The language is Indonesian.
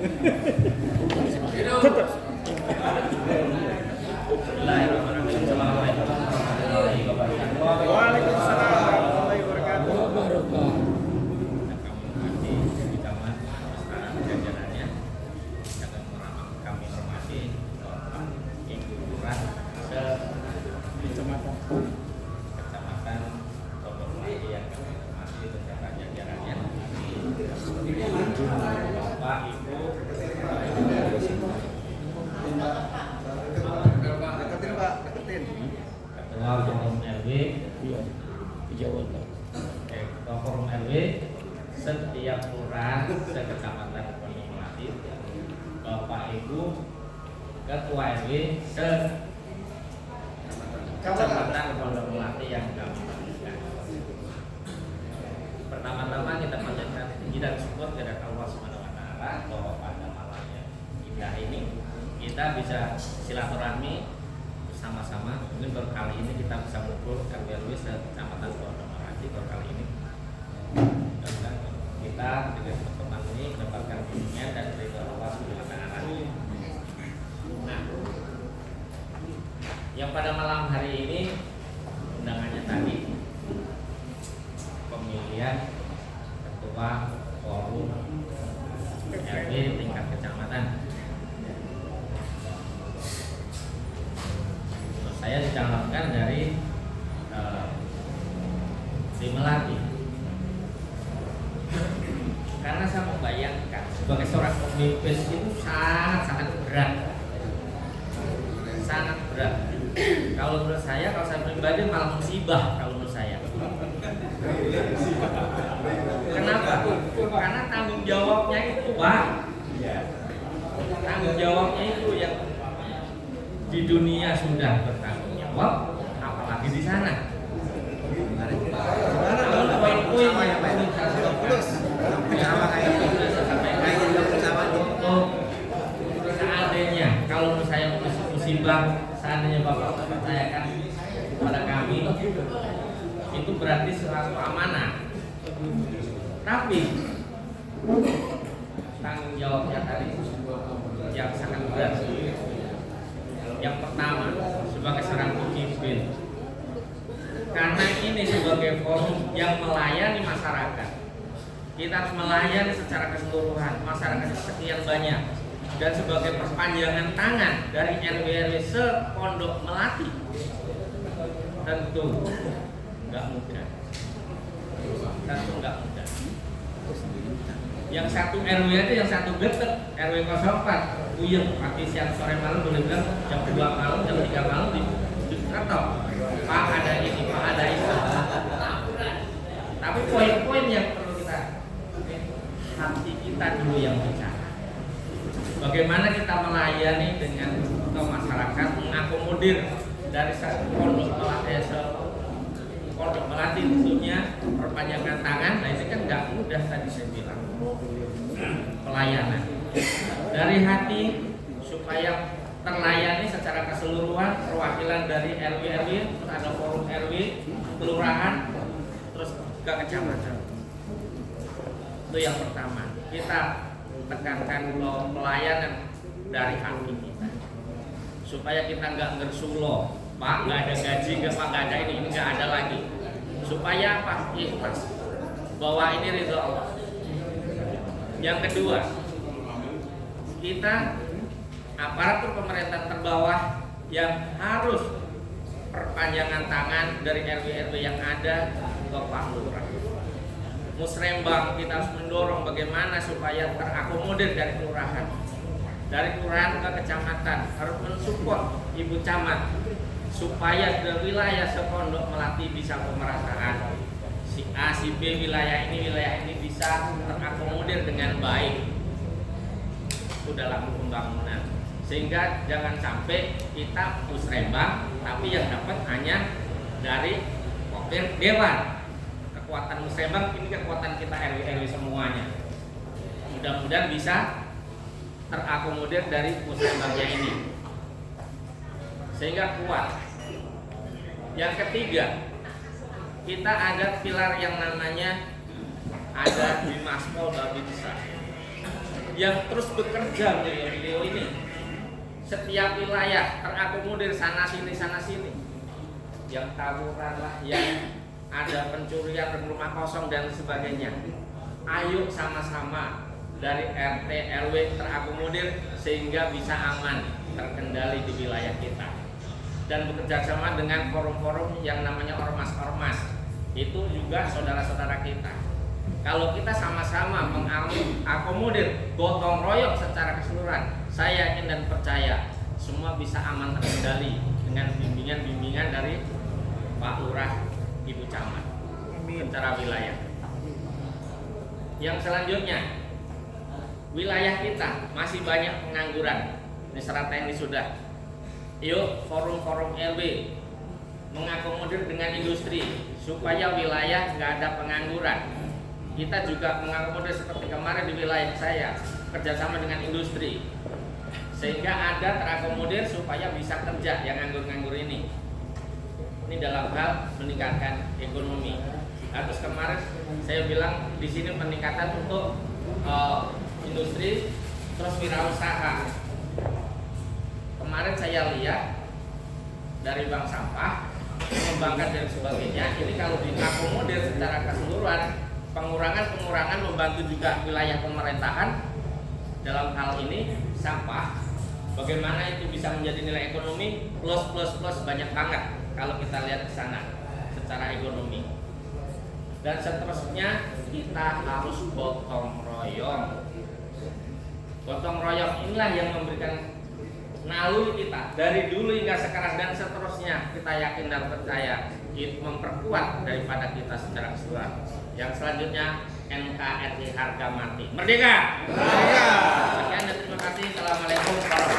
Tetap. Waalaikumsalam warahmatullahi wabarakatuh. Kami hormati Ibu Lurah Kecamatan Pondok Melati yang kami hormati beserta jajarannya, Bapak Ibu Ketua Forum RW, Ketua Forum RW setiap kelurahan sekecamatan Pondok Melati, Bapak Ibu Ketua RW sekecamatan Pondok Melati yang kami banggakan. Pertama-tama kita panjatkan puji dan syukur kepada Allah Subhanahu wa taala bahwa pada malamnya kita ini kita bisa silaturahmi bersama-sama. Mungkin baru kali ini kita bisa mengukur RW sekecamatan Pondok Melati baru kali ini. Dan kita dengan pertemuan ini mendapatkan bimbingan dan ridho Allah Subhanahu wa taala. Nah, yang pada malam hari ini undangannya tadi pemilihan ketua forum RW tingkat kecamatan. Saya dicalonkan dari di Melati. Karena saya membayangkan sebagai seorang pemimpin itu sangat berat. Sangat berat. Kalau menurut saya, kalau saya pribadi malah musibah kalau menurut saya. Kenapa? Karena tanggung jawabnya itu, Pak. Tanggung jawabnya itu yang di dunia sudah bertanggung jawab, apalagi di sana. Seandainya kalau menurut saya musibah, seandainya Bapak percayakan kepada kami, itu berarti suatu amanah. Tapi tanggung jawabnya tadi yang sangat berat. Yang pertama, sebagai seorang pemimpin, karena ini sebagai forum yang melayani masyarakat, kita harus melayani secara keseluruhan masyarakat sekian banyak, dan sebagai perpanjangan tangan dari RW se-Pondok Melati, tentu nggak mudah. Yang satu RW itu yang satu getek, RW 04 Uyeng, pagi siang sore malam boleh bilang jam 2 malam, jam 3 malam di ketok. Pak ada ini, Pak ada itu. Tapi poin-poin yang perlu kita hati kita dulu yang bicara. Bagaimana kita melayani dengan ke masyarakat, mengakomodir dari satu Pondok Melati tentunya perpanjangan tangan. Nah ini kan nggak mudah tadi saya bilang pelayanan dari hati supaya terlayani secara keseluruhan, perwakilan dari RW, terus ada forum RW, kelurahan, terus ke kecamatan. Itu yang pertama. Kita tekankan pelayanan dari hati kita, supaya kita nggak ngersulo, Pak nggak ada gaji, Pak nggak ada ini nggak ada lagi. Supaya apa? Ikhlas bahwa ini ridho Allah. Yang kedua, kita aparatur pemerintah terbawah yang harus perpanjangan tangan dari RW yang ada ke Pak Lurah. Musrembang kita harus mendorong bagaimana supaya terakomodir dari kelurahan ke kecamatan, harus mensupport Ibu Camat supaya ke wilayah se-Pondok Melati bisa pemerataan. Si A, si B wilayah ini bisa terakomodir dengan baik. Itu dalam pembangunan. Sehingga jangan sampai kita musrembang tapi yang dapat hanya dari wakil dewan. Kekuatan musrembang ini kekuatan kita RW semuanya. Mudah-mudahan bisa terakomodir dari musrembangnya ini sehingga kuat. Yang ketiga, kita ada pilar yang namanya ada Bimaspol Babinsa. yang terus bekerja beliau ini. Setiap wilayah terakomodir sana sini. Yang tawuran lah, yang ada pencurian rumah kosong dan sebagainya. Ayo sama-sama dari RT RW terakomodir sehingga bisa aman terkendali di wilayah kita. Dan bekerja sama dengan forum-forum yang namanya ormas-ormas. Itu juga saudara-saudara kita. Kalau kita sama-sama mengakomodir gotong royong secara keseluruhan, saya yakin dan percaya semua bisa aman terkendali dengan bimbingan-bimbingan dari Pak Lurah, Ibu Camat secara wilayah. Yang selanjutnya, wilayah kita masih banyak pengangguran. Ini secara teknis sudah. Yuk forum-forum RW mengakomodir dengan industri supaya wilayah nggak ada pengangguran. Kita juga mengakomodir seperti kemarin di wilayah saya kerjasama dengan industri sehingga ada terakomodir supaya bisa kerja yang nganggur-nganggur ini. Ini dalam hal meningkatkan ekonomi. Nah, terus kemarin saya bilang di sini peningkatan untuk industri terus wirausaha. Kemarin saya lihat dari bank sampah, mengembangkan dan sebagainya. Ini kalau diakomodir secara keseluruhan, pengurangan membantu juga wilayah pemerintahan dalam hal ini sampah. Bagaimana itu bisa menjadi nilai ekonomi plus banyak banget kalau kita lihat ke sana secara ekonomi. Dan seterusnya kita harus gotong royong. Gotong royong inilah yang memberikan naluri kita dari dulu hingga sekarang dan seterusnya. Kita yakin dan percaya itu memperkuat daripada kita secara keseluruhan. Yang selanjutnya NKRI harga mati. Merdeka! Merdeka! Sekian dan terima kasih. Assalamualaikum warahmatullahi wabarakatuh.